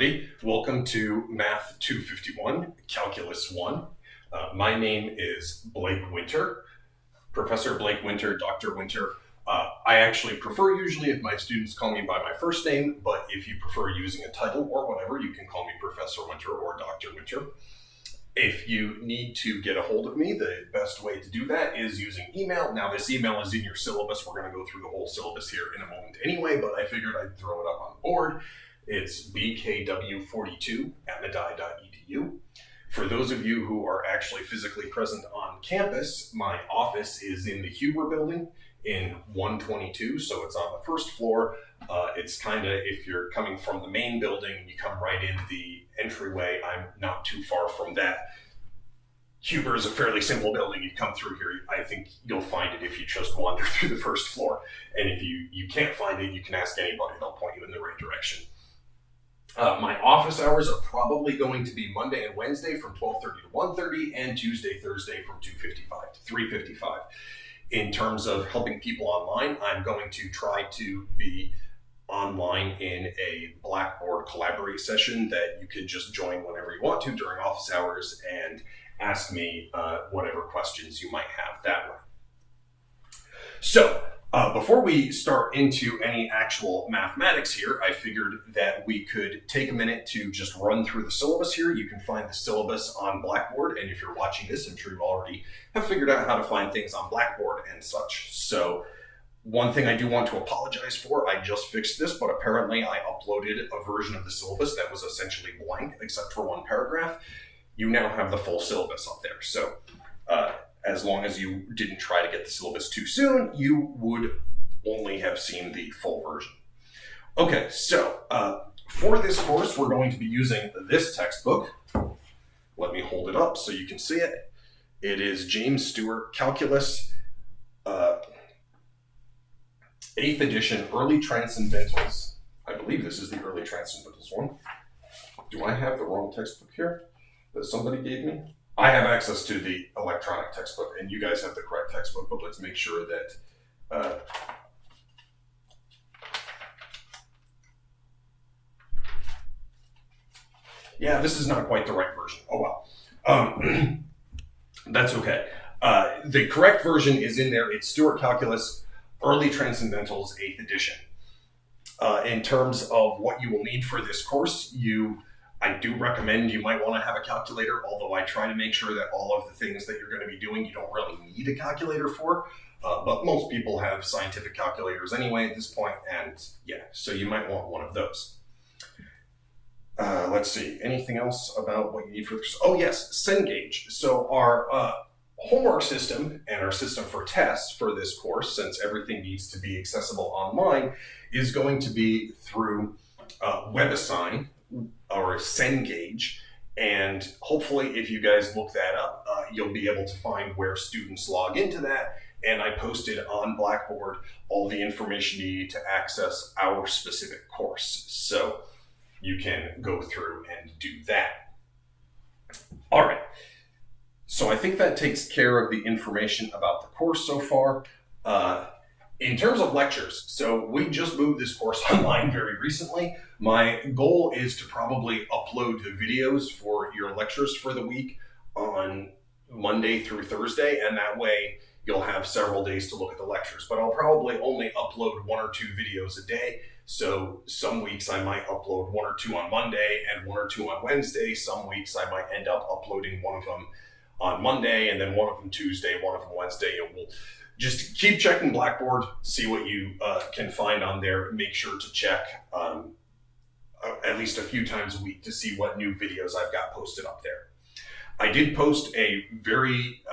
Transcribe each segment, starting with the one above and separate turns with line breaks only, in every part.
everybody. Welcome to Math 251, Calculus 1. My name is Blake Winter, Professor Blake Winter, Dr. Winter. I actually prefer usually if my students call me by my first name, but if you prefer using a title or whatever, you can call me Professor Winter or Dr. Winter. If you need to get a hold of me, the best way to do that is using email. Now, this email is in your syllabus. We're going to go through the whole syllabus here in a moment anyway, but I figured I'd throw it up on the board. It's bkw42@medaille.edu. For those of you who are actually physically present on campus, my office is in the Huber building in 122, so it's on the first floor. It's kind of, if you're coming from the main building, you come right in the entryway. I'm not too far from that. Huber is a fairly simple building. You come through here, I think you'll find it if you just wander through the first floor. And if you can't find it, you can ask anybody. They'll point you in the right direction. My office hours are probably going to be Monday and Wednesday from 12:30 to 1:30 and Tuesday, Thursday from 2:55 to 3:55. In terms of helping people online, I'm going to try to be online in a Blackboard Collaborate session that you can just join whenever you want to during office hours and ask me whatever questions you might have that way. So, before we start into any actual mathematics here, I figured that we could take a minute to just run through the syllabus here. You can find the syllabus on Blackboard, and if you're watching this, I'm sure you already have figured out how to find things on Blackboard and such. So, one thing I do want to apologize for, I just fixed this, but apparently I uploaded a version of the syllabus that was essentially blank except for one paragraph. You now have the full syllabus up there. So, as long as you didn't try to get the syllabus too soon, you would only have seen the full version. Okay, so for this course, we're going to be using this textbook. Let me hold it up so you can see it. It is James Stewart Calculus, 8th edition, Early Transcendentals. I believe this is the Early Transcendentals one. Do I have the wrong textbook here that somebody gave me? I have access to the electronic textbook, and you guys have the correct textbook, but let's make sure that yeah, this is not quite the right version. Oh well. That's okay. The correct version is in there. It's Stewart Calculus, Early Transcendentals, 8th edition. In terms of what you will need for this course, I do recommend you might want to have a calculator, although I try to make sure that all of the things that you're going to be doing, you don't really need a calculator for. But most people have scientific calculators anyway at this point, and yeah, so you might want one of those. Let's see, anything else about what you need for this? Oh yes, Cengage. So our homework system and our system for tests for this course, since everything needs to be accessible online, is going to be through WebAssign or Cengage, and hopefully if you guys look that up, you'll be able to find where students log into that, and I posted on Blackboard all the information you need to access our specific course, so you can go through and do that. All right, so I think that takes care of the information about the course so far. In terms of lectures, so we just moved this course online very recently. My goal is to probably upload the videos for your lectures for the week on Monday through Thursday, and that way you'll have several days to look at the lectures. But I'll probably only upload 1 or 2 videos a day, so some weeks I might upload 1 or 2 on Monday and 1 or 2 on Wednesday. Some weeks I might end up uploading one of them on Monday and then one of them Tuesday, one of them Wednesday, and we'll just keep checking Blackboard, see what you can find on there. Make sure to check at least a few times a week to see what new videos I've got posted up there. I did post a very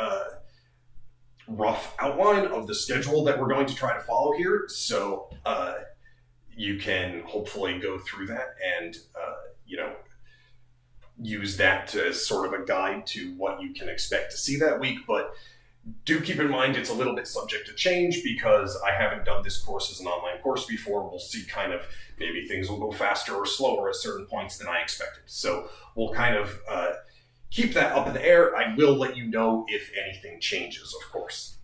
rough outline of the schedule that we're going to try to follow here, so you can hopefully go through that and use that as sort of a guide to what you can expect to see that week, but do keep in mind it's a little bit subject to change because I haven't done this course as an online course before. We'll see kind of maybe things will go faster or slower at certain points than I expected. So we'll kind of keep that up in the air. I will let you know if anything changes, of course.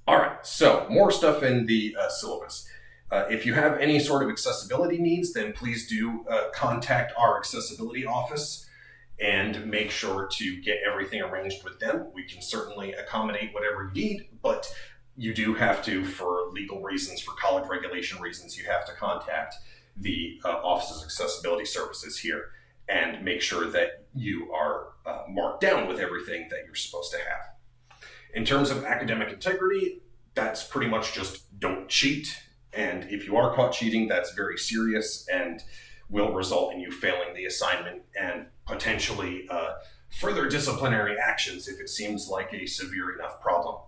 All right, so more stuff in the syllabus. If you have any sort of accessibility needs, then please do contact our accessibility office and make sure to get everything arranged with them. We can certainly accommodate whatever you need, but you do have to, for legal reasons, for college regulation reasons, you have to contact the Office of Accessibility Services here and make sure that you are marked down with everything that you're supposed to have. In terms of academic integrity, that's pretty much just don't cheat. And if you are caught cheating, that's very serious and will result in you failing the assignment and potentially further disciplinary actions if it seems like a severe enough problem.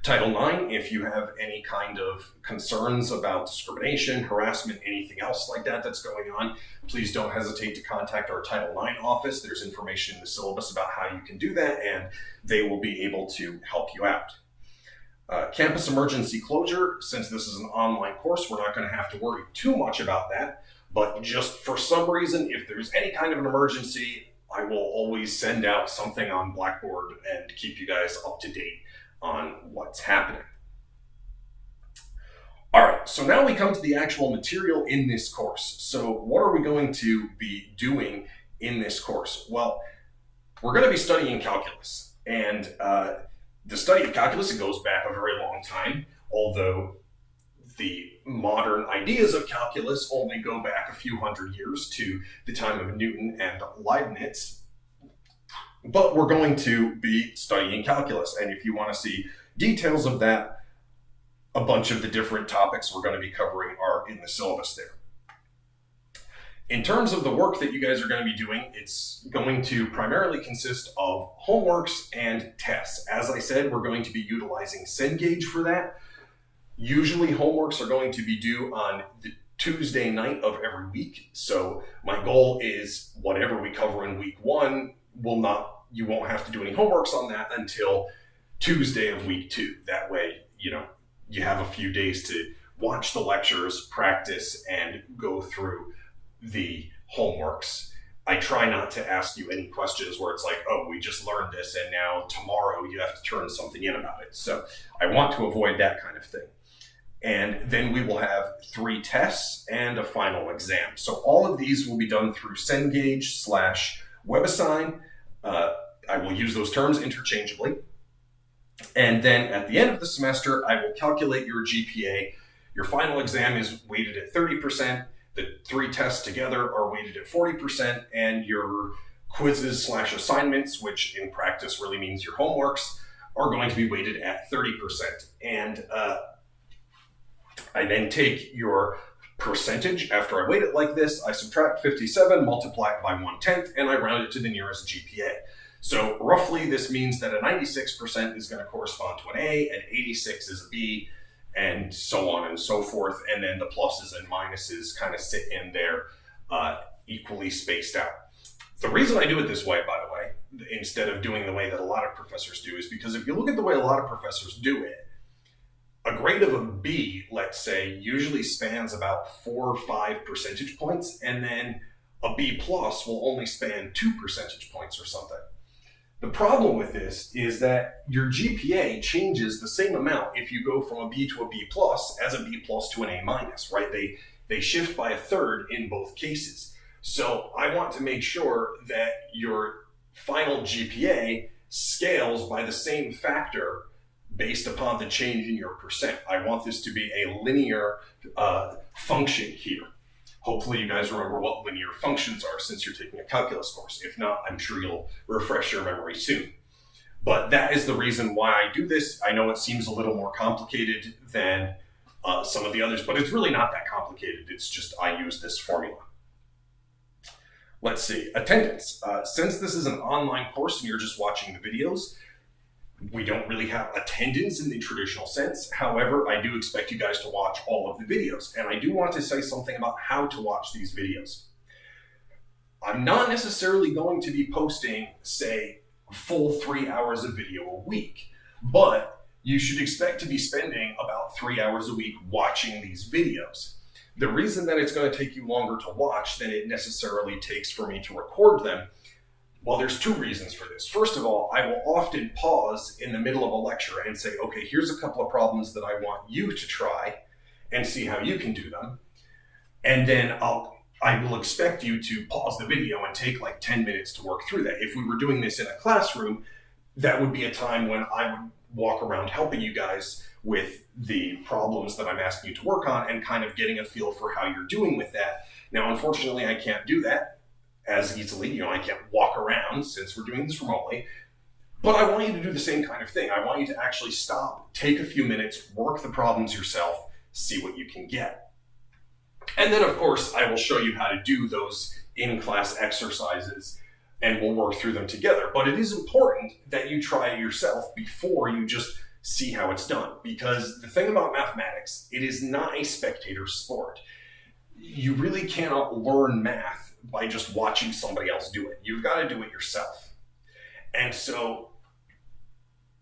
Title IX, if you have any kind of concerns about discrimination, harassment, anything else like that that's going on, please don't hesitate to contact our Title IX office. There's information in the syllabus about how you can do that, and they will be able to help you out. Campus emergency closure, since this is an online course, we're not going to have to worry too much about that, but just for some reason, if there's any kind of an emergency, I will always send out something on Blackboard and keep you guys up to date on what's happening. All right, so now we come to the actual material in this course. So what are we going to be doing in this course? Well, we're going to be studying calculus, and the study of calculus, it goes back a very long time, although the modern ideas of calculus only go back a few hundred years to the time of Newton and Leibniz. But we're going to be studying calculus, and if you want to see details of that, a bunch of the different topics we're going to be covering are in the syllabus there. In terms of the work that you guys are going to be doing, it's going to primarily consist of homeworks and tests. As I said, we're going to be utilizing Cengage for that. Usually homeworks are going to be due on the Tuesday night of every week. So my goal is whatever we cover in week one, you won't have to do any homeworks on that until Tuesday of week 2. That way, you have a few days to watch the lectures, practice, and go through the homeworks. I try not to ask you any questions where it's like, oh, we just learned this and now tomorrow you have to turn something in about it. So I want to avoid that kind of thing. And then we will have 3 tests and a final exam. So all of these will be done through Cengage/WebAssign. I will use those terms interchangeably. And then at the end of the semester, I will calculate your GPA. Your final exam is weighted at 30%. The 3 tests together are weighted at 40%. And your quizzes/assignments, which in practice really means your homeworks, are going to be weighted at 30%. And I then take your percentage. After I weight it like this, I subtract 57, multiply it by 1/10, and I round it to the nearest GPA. So roughly this means that a 96% is going to correspond to an A, an 86 is a B, and so on and so forth. And then the pluses and minuses kind of sit in there equally spaced out. The reason I do it this way, by the way, instead of doing the way that a lot of professors do, is because if you look at the way a lot of professors do it, a grade of a B, let's say, usually spans about 4 or 5 percentage points, and then a B plus will only span 2 percentage points or something. The problem with this is that your GPA changes the same amount if you go from a B to a B plus as a B plus to an A minus, right? They shift by 1/3 in both cases. So I want to make sure that your final GPA scales by the same factor based upon the change in your percent. I want this to be a linear function here. Hopefully you guys remember what linear functions are since you're taking a calculus course. If not, I'm sure you'll refresh your memory soon. But that is the reason why I do this. I know it seems a little more complicated than some of the others, but it's really not that complicated. It's just I use this formula. Let's see, attendance. Since this is an online course and you're just watching the videos, we don't really have attendance in the traditional sense. However, I do expect you guys to watch all of the videos, and I do want to say something about how to watch these videos. I'm not necessarily going to be posting, say, full 3 hours of video a week, but you should expect to be spending about 3 hours a week watching these videos. The reason that it's going to take you longer to watch than it necessarily takes for me to record them, well, there's 2 reasons for this. First of all, I will often pause in the middle of a lecture and say, okay, here's a couple of problems that I want you to try. and see how you can do them. And then I will expect you to pause the video and take like 10 minutes to work through that. If we were doing this in a classroom, that would be a time when I would walk around helping you guys with the problems that I'm asking you to work on and kind of getting a feel for how you're doing with that. Now, unfortunately, I can't do that as easily. I can't walk around since we're doing this remotely. But I want you to do the same kind of thing. I want you to actually stop, take a few minutes, work the problems yourself, see what you can get. And then, of course, I will show you how to do those in-class exercises, and we'll work through them together. But it is important that you try it yourself before you just see how it's done. Because the thing about mathematics, it is not a spectator sport. You really cannot learn math by just watching somebody else do it. You've got to do it yourself. And so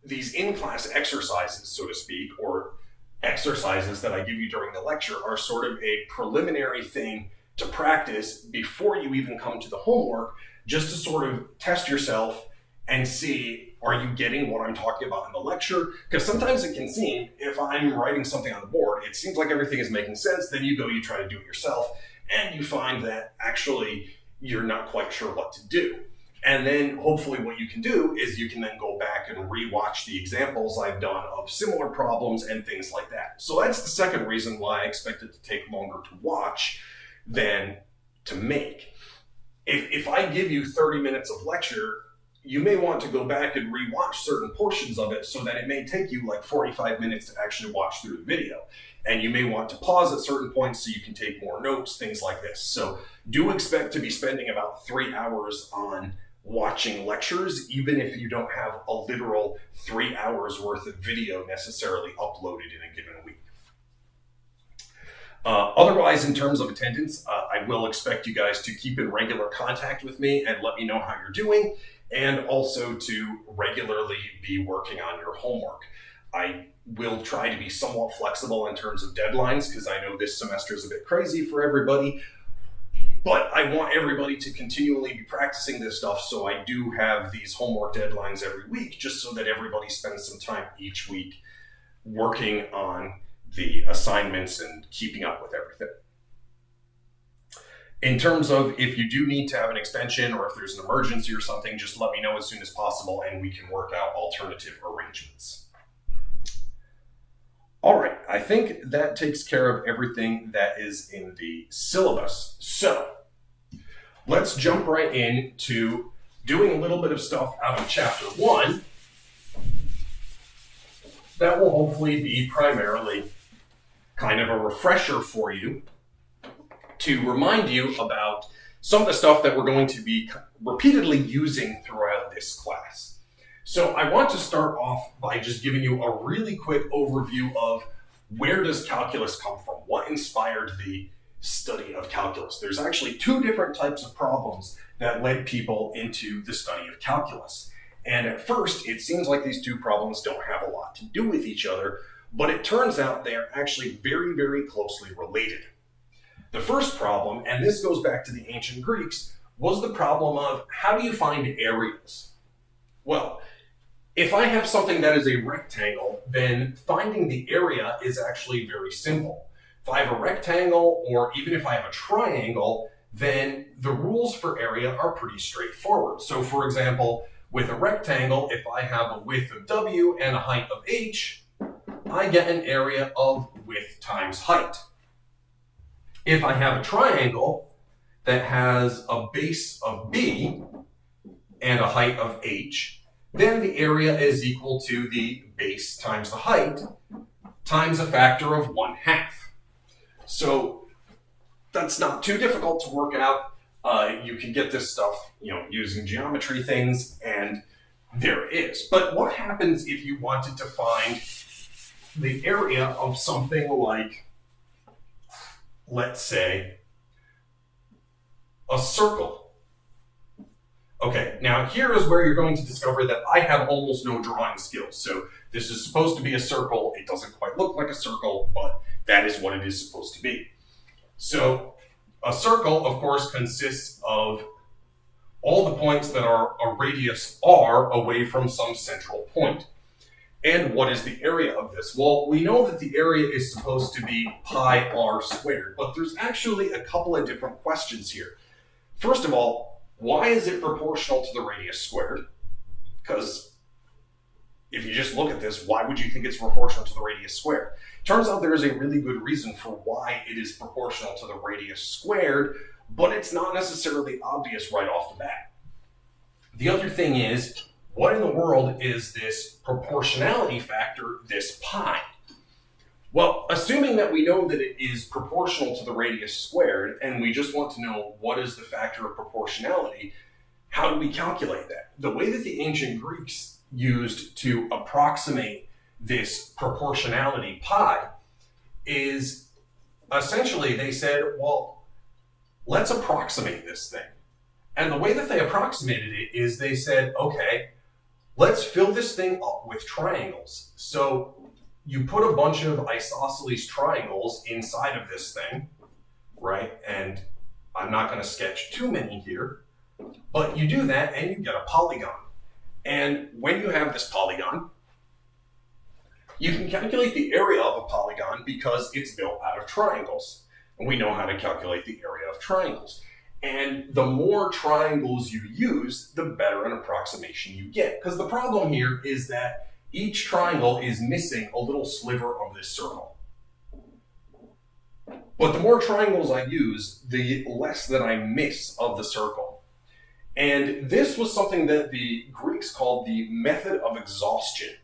these in-class exercises, so to speak, or exercises that I give you during the lecture are sort of a preliminary thing to practice before you even come to the homework, just to sort of test yourself and see, are you getting what I'm talking about in the lecture? Because sometimes it can seem, if I'm writing something on the board, it seems like everything is making sense. Then you try to do it yourself, and you find that actually you're not quite sure what to do. And then hopefully what you can do is you can then go back and rewatch the examples I've done of similar problems and things like that. So that's the second reason why I expect it to take longer to watch than to make. If I give you 30 minutes of lecture, you may want to go back and rewatch certain portions of it so that it may take you like 45 minutes to actually watch through the video. And you may want to pause at certain points so you can take more notes, things like this. So do expect to be spending about 3 hours on watching lectures, even if you don't have a literal 3 hours worth of video necessarily uploaded in a given week. Otherwise, in terms of attendance, I will expect you guys to keep in regular contact with me and let me know how you're doing, and also to regularly be working on your homework. I will try to be somewhat flexible in terms of deadlines, because I know this semester is a bit crazy for everybody. But I want everybody to continually be practicing this stuff, so I do have these homework deadlines every week, just so that everybody spends some time each week working on the assignments and keeping up with everything. In terms of if you do need to have an extension or if there's an emergency or something, just let me know as soon as possible and we can work out alternative arrangements. All right, I think that takes care of everything that is in the syllabus. So let's jump right into doing a little bit of stuff out of chapter 1. That will hopefully be primarily kind of a refresher for you to remind you about some of the stuff that we're going to be repeatedly using throughout this class. So I want to start off by just giving you a really quick overview of where does calculus come from? What inspired the study of calculus? There's actually 2 different types of problems that led people into the study of calculus. And at first, it seems like these 2 problems don't have a lot to do with each other, but it turns out they are actually very, very closely related. The first problem, and this goes back to the ancient Greeks, was the problem of how do you find areas? Well, if I have something that is a rectangle, then finding the area is actually very simple. If I have a rectangle, or even if I have a triangle, then the rules for area are pretty straightforward. So for example, with a rectangle, if I have a width of W and a height of H, I get an area of width times height. If I have a triangle that has a base of B and a height of H, then the area is equal to the base times the height times a factor of 1/2. So that's not too difficult to work out. You can get this stuff, using geometry things, and there it is. But what happens if you wanted to find the area of something like, let's say, a circle? Okay, now here is where you're going to discover that I have almost no drawing skills. So this is supposed to be a circle. It doesn't quite look like a circle, but that is what it is supposed to be. So a circle, of course, consists of all the points that are a radius r away from some central point. And what is the area of this? Well, we know that the area is supposed to be pi r squared, but there's actually a couple of different questions here. First of all, why is it proportional to the radius squared? Because if you just look at this, why would you think it's proportional to the radius squared? Turns out there is a really good reason for why it is proportional to the radius squared, but it's not necessarily obvious right off the bat. The other thing is, what in the world is this proportionality factor, this pi? Well, assuming that we know that it is proportional to the radius squared, and we just want to know what is the factor of proportionality, how do we calculate that? The way that the ancient Greeks used to approximate this proportionality pi is essentially they said, well, let's approximate this thing. And the way that they approximated it is they said, okay, let's fill this thing up with triangles. So you put a bunch of isosceles triangles inside of this thing, right? And I'm not going to sketch too many here, but you do that and you get a polygon. And when you have this polygon, you can calculate the area of a polygon because it's built out of triangles. And we know how to calculate the area of triangles. And the more triangles you use, the better an approximation you get. Because the problem here is that each triangle is missing a little sliver of this circle. But the more triangles I use, the less that I miss of the circle. And this was something that the Greeks called the method of exhaustion,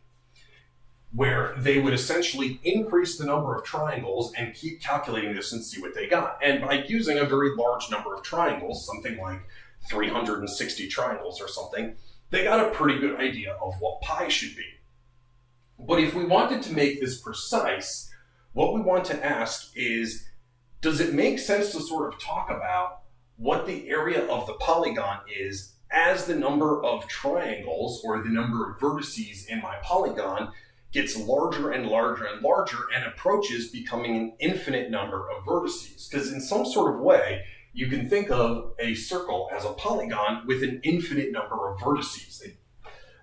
where they would essentially increase the number of triangles and keep calculating this and see what they got. And by using a very large number of triangles, something like 360 triangles or something, they got a pretty good idea of what pi should be. But if we wanted to make this precise, what we want to ask is, does it make sense to sort of talk about what the area of the polygon is as the number of triangles or the number of vertices in my polygon gets larger and larger and larger and approaches becoming an infinite number of vertices? Because in some sort of way, you can think of a circle as a polygon with an infinite number of vertices.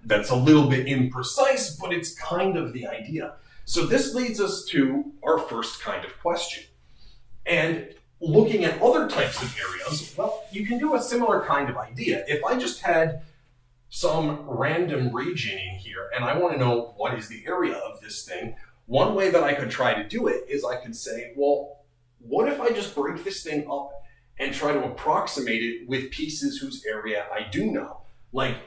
That's a little bit imprecise, but it's kind of the idea. So this leads us to our first kind of question. And looking at other types of areas, well, you can do a similar kind of idea. If I just had some random region in here and I want to know what is the area of this thing, one way that I could try to do it is I could say, well, what if I just break this thing up and try to approximate it with pieces whose area I do know? Like,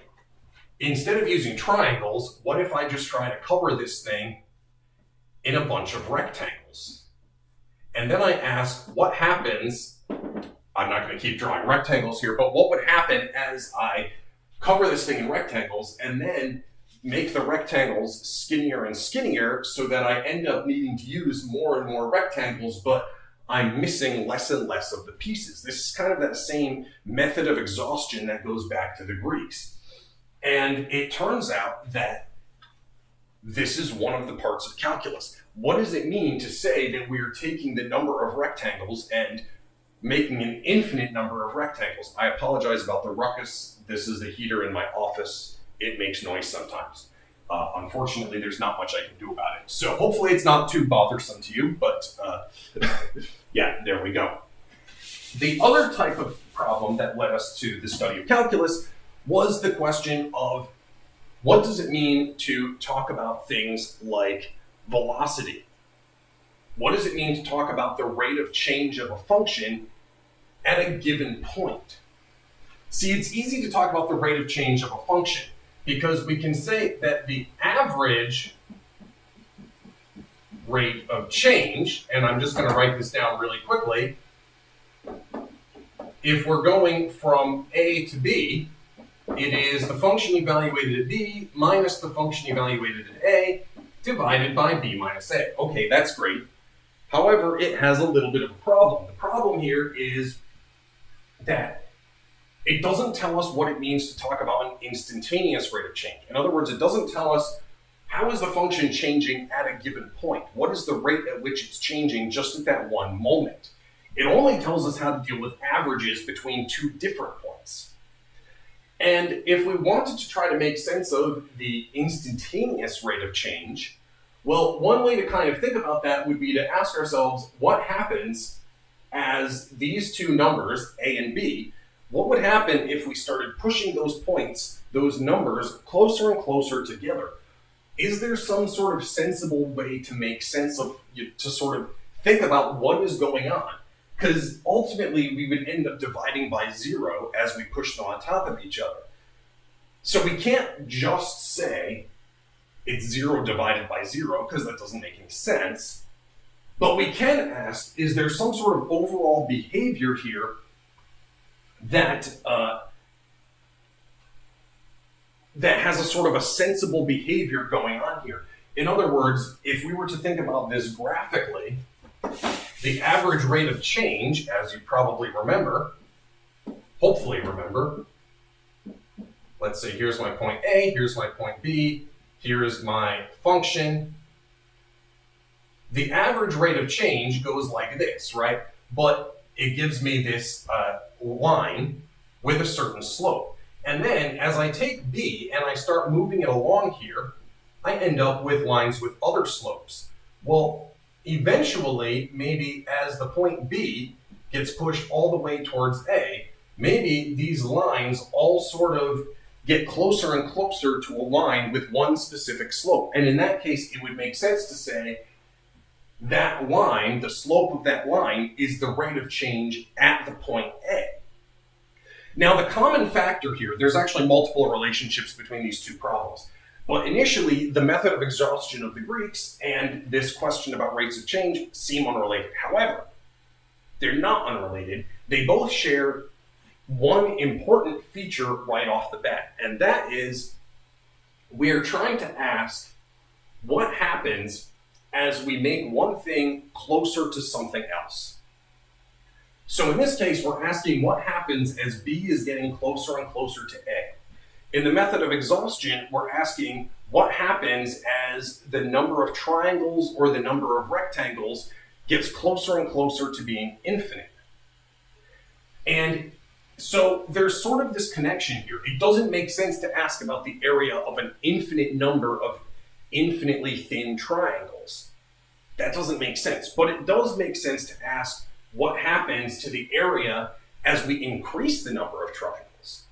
instead of using triangles, what if I just try to cover this thing in a bunch of rectangles? And then I ask, what happens, I'm not going to keep drawing rectangles here, but what would happen as I cover this thing in rectangles and then make the rectangles skinnier and skinnier so that I end up needing to use more and more rectangles, but I'm missing less and less of the pieces. This is kind of that same method of exhaustion that goes back to the Greeks. And it turns out that this is one of the parts of calculus. What does it mean to say that we're taking the number of rectangles and making an infinite number of rectangles? I apologize about the ruckus. This is the heater in my office. It makes noise sometimes. Unfortunately, there's not much I can do about it. So hopefully it's not too bothersome to you, but yeah, there we go. The other type of problem that led us to the study of calculus was the question of what does it mean to talk about things like velocity? What does it mean to talk about the rate of change of a function at a given point? See, it's easy to talk about the rate of change of a function because we can say that the average rate of change, and I'm just going to write this down really quickly, if we're going from A to B, it is the function evaluated at B minus the function evaluated at A divided by B minus A. Okay, that's great. However, it has a little bit of a problem. The problem here is that it doesn't tell us what it means to talk about an instantaneous rate of change. In other words, it doesn't tell us how is the function changing at a given point. What is the rate at which it's changing just at that one moment? It only tells us how to deal with averages between two different points. And if we wanted to try to make sense of the instantaneous rate of change, well, one way to kind of think about that would be to ask ourselves what happens as these two numbers, A and B, what would happen if we started pushing those points, those numbers, closer and closer together? Is there some sort of sensible way to make sense of, to sort of think about what is going on? Because ultimately we would end up dividing by 0 as we push them on top of each other. So we can't just say it's 0 divided by 0, because that doesn't make any sense. But we can ask, is there some sort of overall behavior here that that has a sort of a sensible behavior going on here? In other words, if we were to think about this graphically, the average rate of change, as you probably remember, hopefully remember, let's say here's my point A, here's my point B, here's my function. The average rate of change goes like this, right? But it gives me this line with a certain slope. And then as I take B and I start moving it along here, I end up with lines with other slopes. Well, eventually, maybe as the point B gets pushed all the way towards A, maybe these lines all sort of get closer and closer to a line with one specific slope. And in that case, it would make sense to say that line, the slope of that line, is the rate of change at the point A. Now, the common factor here, there's actually multiple relationships between these two problems. But initially, the method of exhaustion of the Greeks and this question about rates of change seem unrelated. However, they're not unrelated. They both share one important feature right off the bat, and that is we are trying to ask what happens as we make one thing closer to something else. So in this case, we're asking what happens as B is getting closer and closer to A. In the method of exhaustion, we're asking what happens as the number of triangles or the number of rectangles gets closer and closer to being infinite. And so there's sort of this connection here. It doesn't make sense to ask about the area of an infinite number of infinitely thin triangles. That doesn't make sense. But it does make sense to ask what happens to the area as we increase the number of triangles.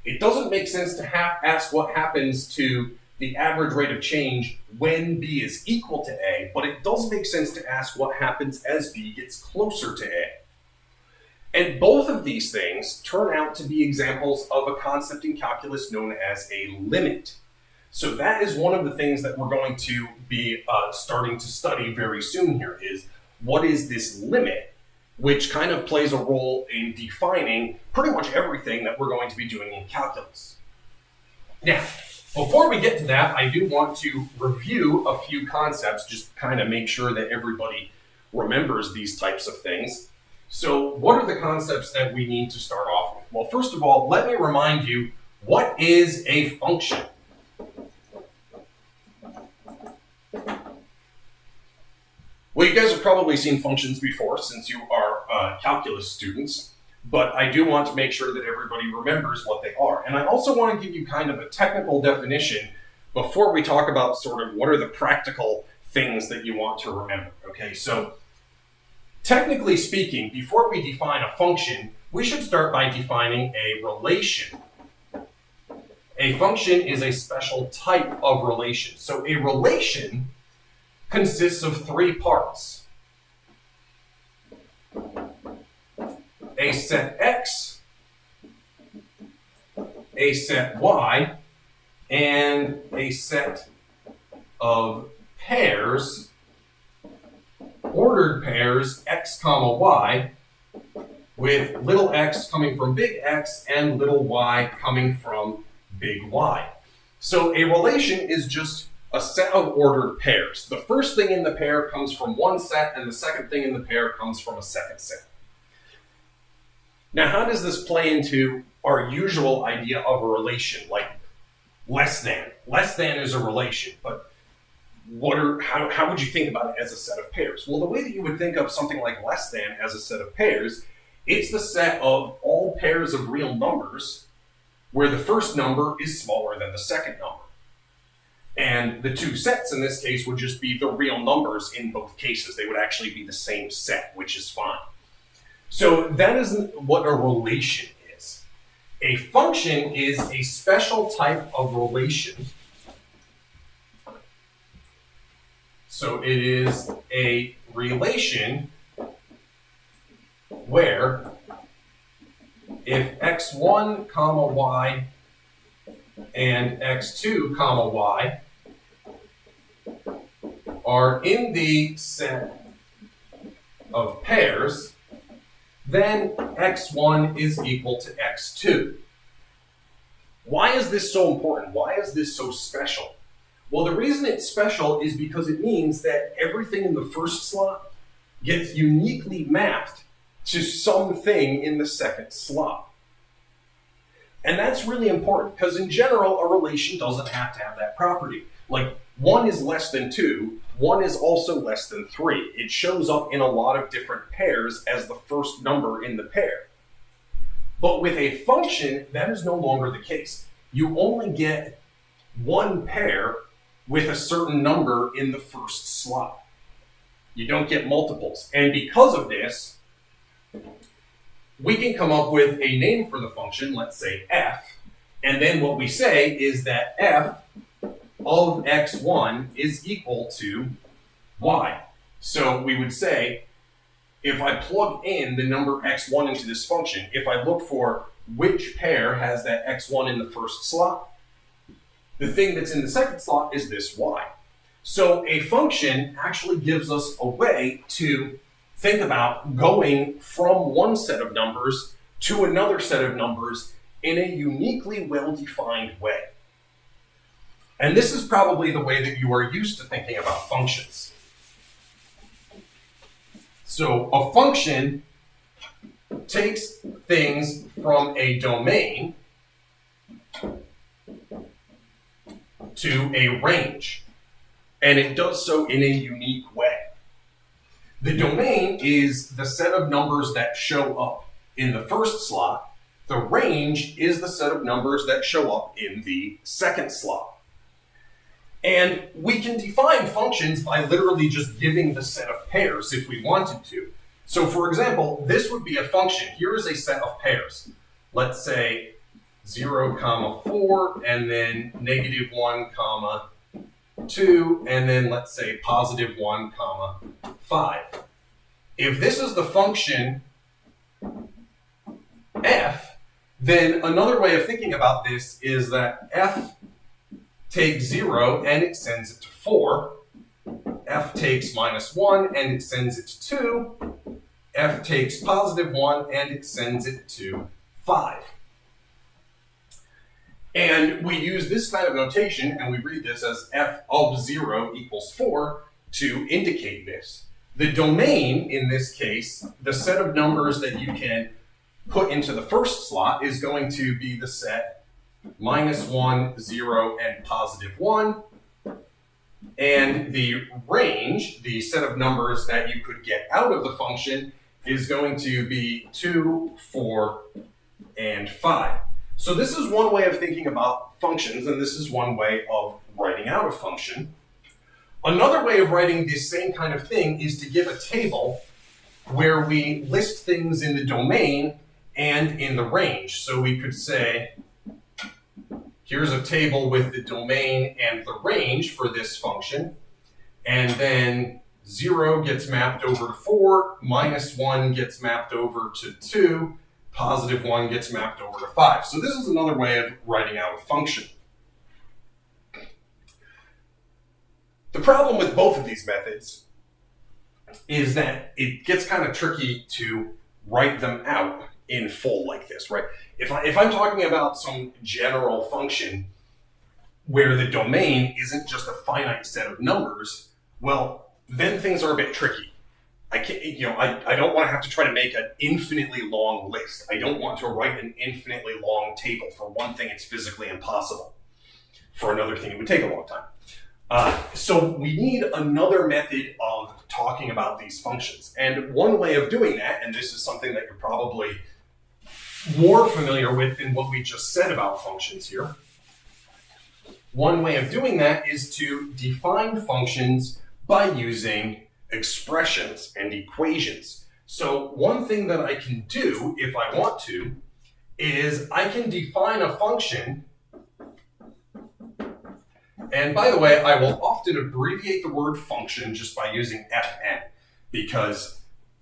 It doesn't make sense to ask what happens to the average rate of change when B is equal to A, but it does make sense to ask what happens as B gets closer to A. And both of these things turn out to be examples of a concept in calculus known as a limit. So that is one of the things that we're going to be starting to study very soon here is what is this limit, which kind of plays a role in defining pretty much everything that we're going to be doing in calculus. Now, before we get to that, I do want to review a few concepts, just kind of make sure that everybody remembers these types of things. So what are the concepts that we need to start off with? Well, first of all, let me remind you, what is a function? Well, you guys have probably seen functions before since you are calculus students, but I do want to make sure that everybody remembers what they are. And I also want to give you kind of a technical definition before we talk about sort of what are the practical things that you want to remember. Okay, so technically speaking, before we define a function, we should start by defining a relation. A function is a special type of relation. So a relation consists of three parts: a set X, a set Y, and a set of pairs, ordered pairs X comma Y, with little x coming from big X and little y coming from big Y. So a relation is just a set of ordered pairs. The first thing in the pair comes from one set, and the second thing in the pair comes from a second set. Now, how does this play into our usual idea of a relation, like less than? Less than is a relation, but how would you think about it as a set of pairs? Well, the way that you would think of something like less than as a set of pairs, it's the set of all pairs of real numbers where the first number is smaller than the second number. And the two sets in this case would just be the real numbers in both cases. They would actually be the same set, which is fine. So that is what a relation is. A function is a special type of relation. So it is a relation where if x1 comma y and x2 comma y are in the set of pairs, then x1 is equal to x2. Why is this so important? Why is this so special? Well, the reason it's special is because it means that everything in the first slot gets uniquely mapped to something in the second slot. And that's really important because in general, a relation doesn't have to have that property. Like 1 is less than 2, 1 is also less than 3. It shows up in a lot of different pairs as the first number in the pair. But with a function, that is no longer the case. You only get one pair with a certain number in the first slot. You don't get multiples. And because of this, we can come up with a name for the function, let's say f, and then what we say is that f of x1 is equal to y. So we would say, if I plug in the number x1 into this function, if I look for which pair has that x1 in the first slot, the thing that's in the second slot is this y. So a function actually gives us a way to think about going from one set of numbers to another set of numbers in a uniquely well-defined way. And this is probably the way that you are used to thinking about functions. So a function takes things from a domain to a range, and it does so in a unique way. The domain is the set of numbers that show up in the first slot. The range is the set of numbers that show up in the second slot. And we can define functions by literally just giving the set of pairs if we wanted to. So for example, this would be a function. Here is a set of pairs. Let's say 0, 4, and then -1, 2, and then let's say +1, 5. If this is the function f, then another way of thinking about this is that f takes 0 and it sends it to 4. F takes -1 and it sends it to 2. F takes +1 and it sends it to 5. And we use this kind of notation, and we read this as f of 0 equals 4 to indicate this. The domain, in this case, the set of numbers that you can put into the first slot is going to be the set -1, 0, and +1. And the range, the set of numbers that you could get out of the function, is going to be 2, 4, and 5. So this is one way of thinking about functions, and this is one way of writing out a function. Another way of writing this same kind of thing is to give a table where we list things in the domain and in the range. So we could say, here's a table with the domain and the range for this function, and then 0 gets mapped over to 4, -1 gets mapped over to 2, +1 gets mapped over to 5. So this is another way of writing out a function. The problem with both of these methods is that it gets kind of tricky to write them out in full like this, right? If I'm talking about some general function where the domain isn't just a finite set of numbers, well, then things are a bit tricky. I can't, I don't want to have to try to make an infinitely long list. I don't want to write an infinitely long table. For one thing, it's physically impossible. For another thing, it would take a long time. So we need another method of talking about these functions. And one way of doing that, and this is something that you're probably more familiar with than what we just said about functions here. One way of doing that is to define functions by using expressions and equations. So one thing that I can do if I want to is I can define a function. And by the way, I will often abbreviate the word function just by using fn, because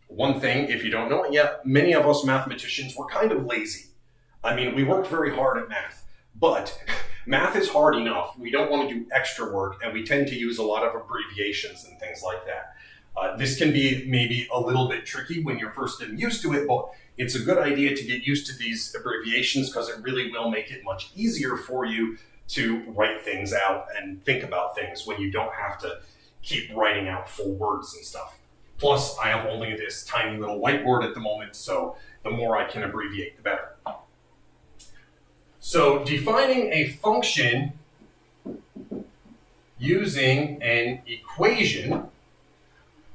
one thing, if you don't know it yet, many of us mathematicians were kind of lazy. I mean, we worked very hard at math, but math is hard enough. We don't want to do extra work, and we tend to use a lot of abbreviations and things like that. This can be maybe a little bit tricky when you're first getting used to it, but it's a good idea to get used to these abbreviations because it really will make it much easier for you to write things out and think about things when you don't have to keep writing out full words and stuff. Plus, I have only this tiny little whiteboard at the moment, so the more I can abbreviate, the better. So defining a function using an equation,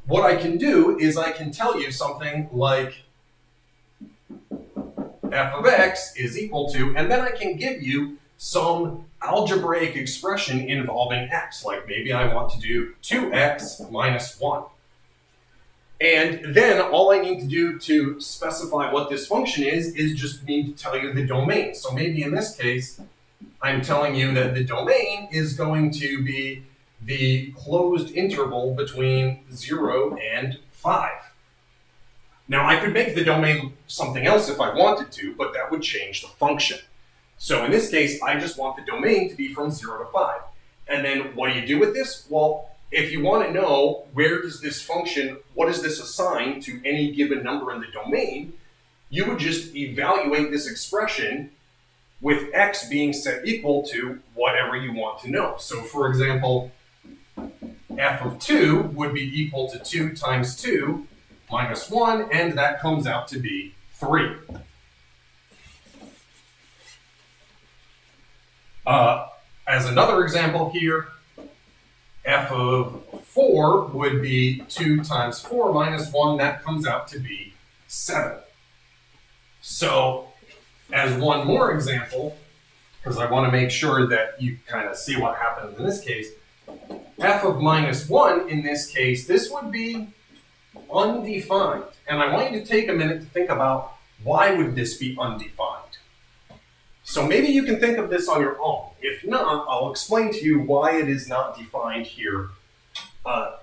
what I can do is I can tell you something like f of x is equal to, and then I can give you some algebraic expression involving x, like maybe I want to do 2x minus 1. And then all I need to do to specify what this function is just need to tell you the domain. So maybe in this case, I'm telling you that the domain is going to be the closed interval between 0 and 5. Now I could make the domain something else if I wanted to, but that would change the function. So in this case, I just want the domain to be from 0 to 5. And then what do you do with this? Well, if you want to know where does this function, what is this assigned to any given number in the domain, you would just evaluate this expression with x being set equal to whatever you want to know. So for example, f of 2 would be equal to 2 times 2 minus 1, and that comes out to be 3. As another example here, f of 4 would be 2 times 4 minus 1, that comes out to be 7. So, as one more example, because I want to make sure that you kind of see what happens in this case, f of minus 1 in this case, this would be undefined. And I want you to take a minute to think about why would this be undefined. So maybe you can think of this on your own. If not, I'll explain to you why it is not defined here. I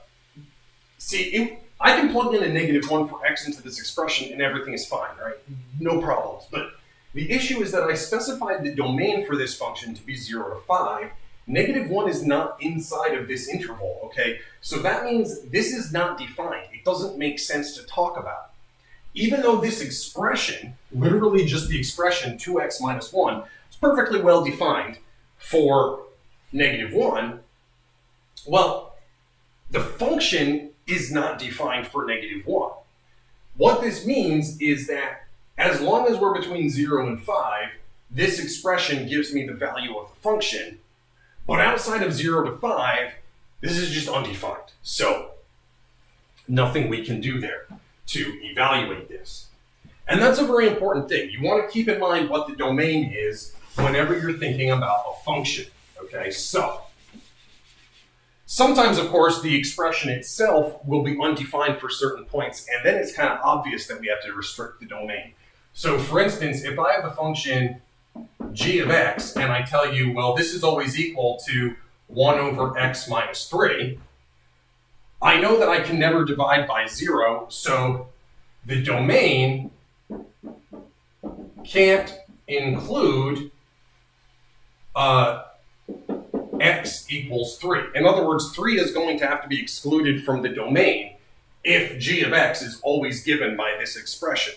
can plug in a -1 for x into this expression and everything is fine, right? No problems. But the issue is that I specified the domain for this function to be 0 to 5. -1 is not inside of this interval, okay? So that means this is not defined. It doesn't make sense to talk about. Even though this expression, literally just the expression 2x minus 1, is perfectly well defined for -1, well, the function is not defined for -1. What this means is that as long as we're between 0 and 5, this expression gives me the value of the function, but outside of 0 to 5, this is just undefined. So nothing we can do there to evaluate this. And that's a very important thing. You want to keep in mind what the domain is whenever you're thinking about a function, okay? So, sometimes, of course, the expression itself will be undefined for certain points, and then it's kind of obvious that we have to restrict the domain. So, for instance, if I have a function g of x, and I tell you, well, this is always equal to 1 over x minus 3, I know that I can never divide by 0, so the domain can't include x equals 3. In other words, 3 is going to have to be excluded from the domain if g of x is always given by this expression.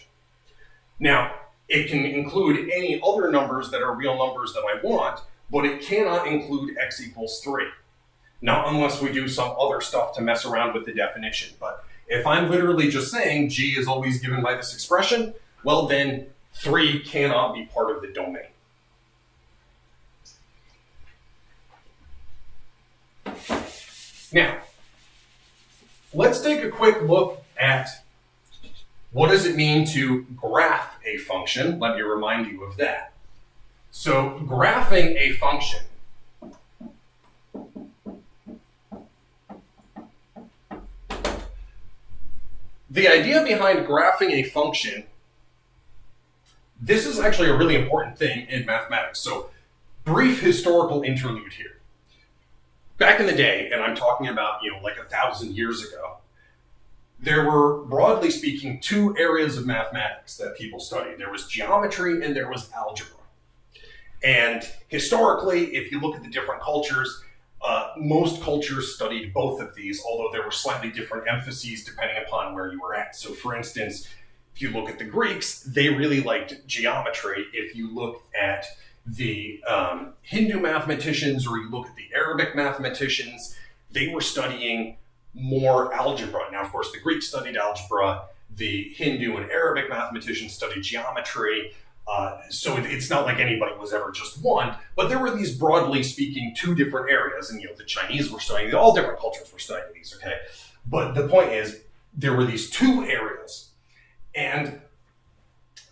Now, it can include any other numbers that are real numbers that I want, but it cannot include x equals 3. Now, unless we do some other stuff to mess around with the definition. But if I'm literally just saying g is always given by this expression, well then 3 cannot be part of the domain. Now, let's take a quick look at what does it mean to graph a function, let me remind you of that. So graphing a function the idea behind graphing a function, this is actually a really important thing in mathematics. So brief historical interlude here. Back in the day, and I'm talking about, like 1,000 years ago, there were, broadly speaking, two areas of mathematics that people studied. There was geometry and there was algebra. And historically, if you look at the different cultures, most cultures studied both of these, although there were slightly different emphases depending upon where you were at. So for instance, if you look at the Greeks, they really liked geometry. If you look at the Hindu mathematicians or you look at the Arabic mathematicians, they were studying more algebra. Now, of course, the Greeks studied algebra, the Hindu and Arabic mathematicians studied geometry. So it's not like anybody was ever just one, but there were these, broadly speaking, two different areas. And, the Chinese were studying, all different cultures were studying these, okay? But the point is, there were these two areas. And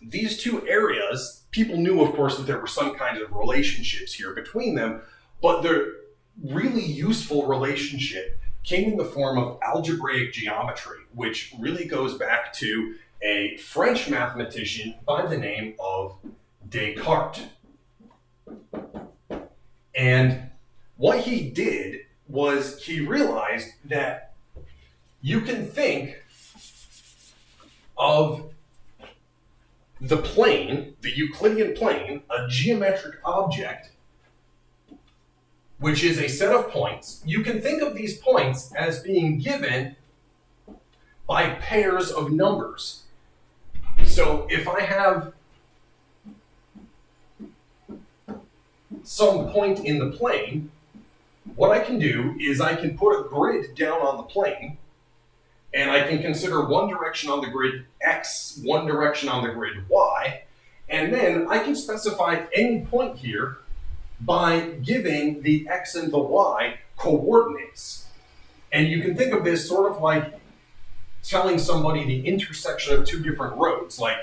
these two areas, people knew, of course, that there were some kind of relationships here between them, but the really useful relationship came in the form of algebraic geometry, which really goes back to a French mathematician by the name of Descartes. And what he did was he realized that you can think of the plane, the Euclidean plane, a geometric object, which is a set of points. You can think of these points as being given by pairs of numbers. So if I have some point in the plane, what I can do is I can put a grid down on the plane, and I can consider one direction on the grid X, one direction on the grid Y, and then I can specify any point here by giving the X and the Y coordinates. And you can think of this sort of like telling somebody the intersection of two different roads, like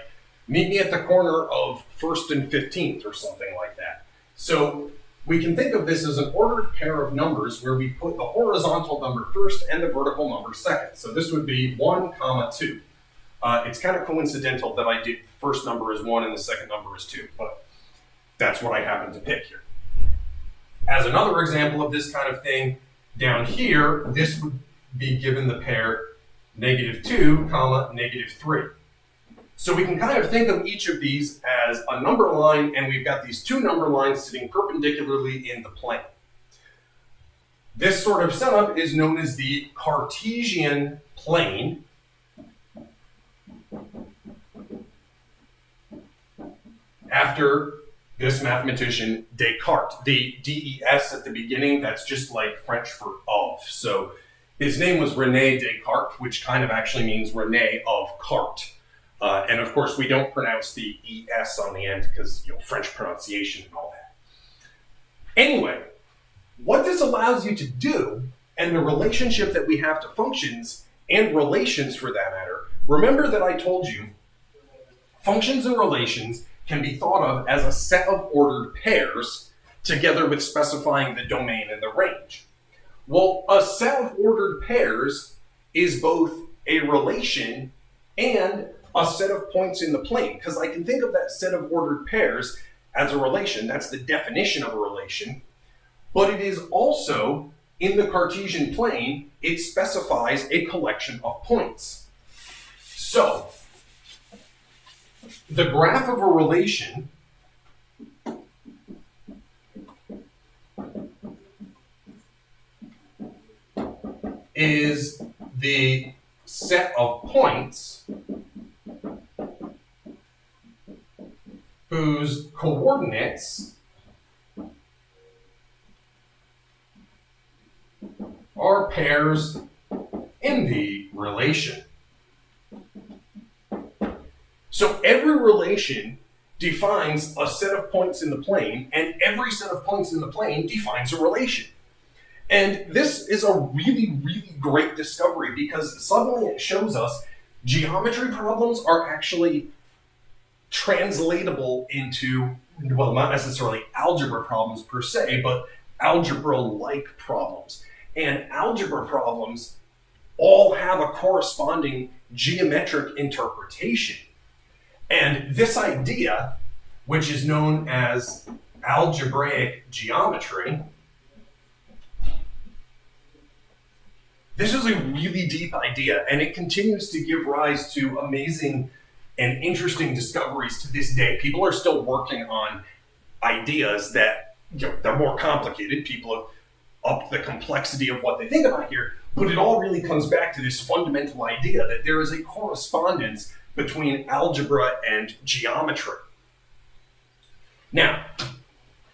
meet me at the corner of 1st and 15th or something like that. So we can think of this as an ordered pair of numbers where we put the horizontal number first and the vertical number second. So this would be 1, 2. It's kind of coincidental that I did the first number is 1 and the second number is 2, but that's what I happen to pick here. As another example of this kind of thing, down here, this would be given the pair -2, -3. So we can kind of think of each of these as a number line, and we've got these two number lines sitting perpendicularly in the plane. This sort of setup is known as the Cartesian plane. After this mathematician, Descartes. The DES at the beginning, that's just like French for of. So his name was René Descartes, which kind of actually means René of Carte. And of course, we don't pronounce the ES on the end because, French pronunciation and all that. Anyway, what this allows you to do, and the relationship that we have to functions, and relations for that matter, remember that I told you functions and relations can be thought of as a set of ordered pairs together with specifying the domain and the range. Well, a set of ordered pairs is both a relation and a set of points in the plane, because I can think of that set of ordered pairs as a relation. That's the definition of a relation. But it is also, in the Cartesian plane, it specifies a collection of points. So, the graph of a relation is the set of points whose coordinates are pairs in the relation. So every relation defines a set of points in the plane, and every set of points in the plane defines a relation. And this is a really, really great discovery because suddenly it shows us geometry problems are actually translatable into, well, not necessarily algebra problems per se, but algebra-like problems. And algebra problems all have a corresponding geometric interpretation. And this idea, which is known as algebraic geometry, this is a really deep idea, and it continues to give rise to amazing and interesting discoveries to this day. People are still working on ideas that, they're more complicated. People have upped the complexity of what they think about here, but it all really comes back to this fundamental idea that there is a correspondence between algebra and geometry. Now,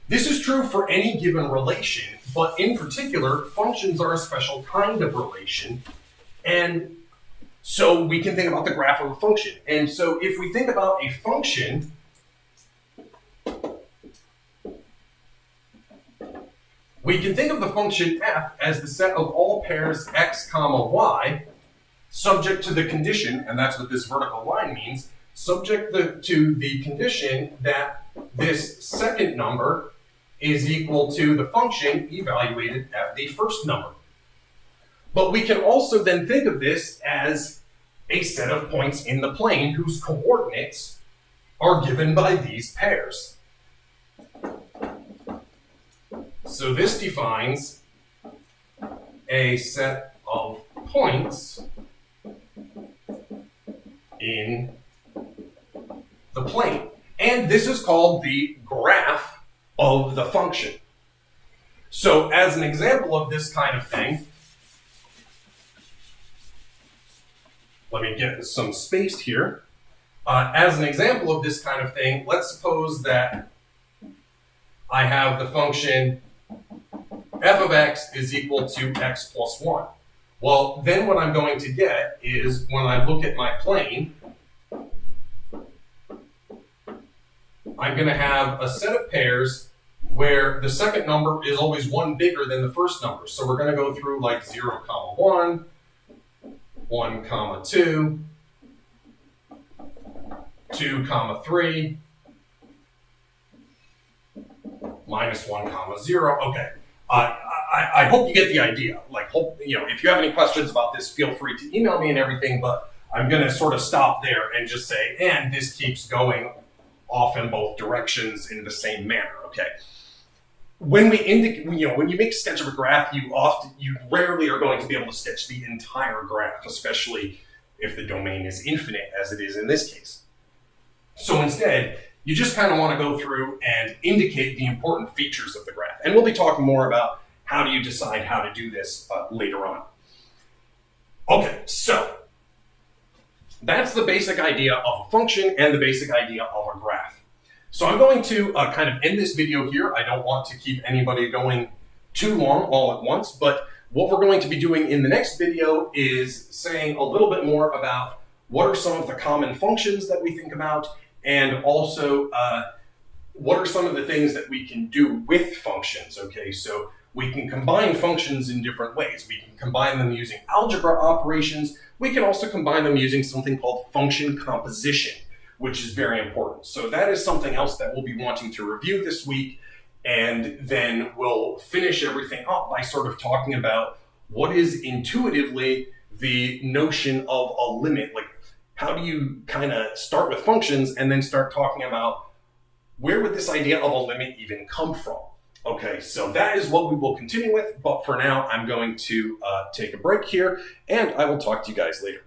this is true for any given relation, but in particular, functions are a special kind of relation. And so we can think about the graph of a function. And so if we think about a function, we can think of the function f as the set of all pairs x comma y, subject to the condition, and that's what this vertical line means, subject to the condition that this second number is equal to the function evaluated at the first number. But we can also then think of this as a set of points in the plane whose coordinates are given by these pairs. So this defines a set of points in the plane. And this is called the graph of the function. So as an example of this kind of thing, let me get some space here. As an example of this kind of thing, let's suppose that I have the function f of x is equal to x plus 1. Well, then what I'm going to get is, when I look at my plane, I'm going to have a set of pairs where the second number is always one bigger than the first number. So we're going to go through like 0, 1, 1, 2, 2, 3, minus 1, 0. Okay. I hope you get the idea. If you have any questions about this, feel free to email me and everything, but I'm going to sort of stop there and just say, and this keeps going off in both directions in the same manner, okay? When we indicate, when you make a sketch of a graph, you rarely are going to be able to sketch the entire graph, especially if the domain is infinite, as it is in this case. So instead, you just kind of want to go through and indicate the important features of the graph. And we'll be talking more about how do you decide how to do this later on. Okay, so that's the basic idea of a function and the basic idea of a graph. So I'm going to kind of end this video here. I don't want to keep anybody going too long all at once, but what we're going to be doing in the next video is saying a little bit more about what are some of the common functions that we think about, and also what are some of the things that we can do with functions, okay? So we can combine functions in different ways. We can combine them using algebra operations. We can also combine them using something called function composition, which is very important. So that is something else that we'll be wanting to review this week, and then we'll finish everything up by sort of talking about what is intuitively the notion of a limit. Like, how do you kind of start with functions and then start talking about where would this idea of a limit even come from? Okay, so that is what we will continue with, but for now, I'm going to take a break here, and I will talk to you guys later.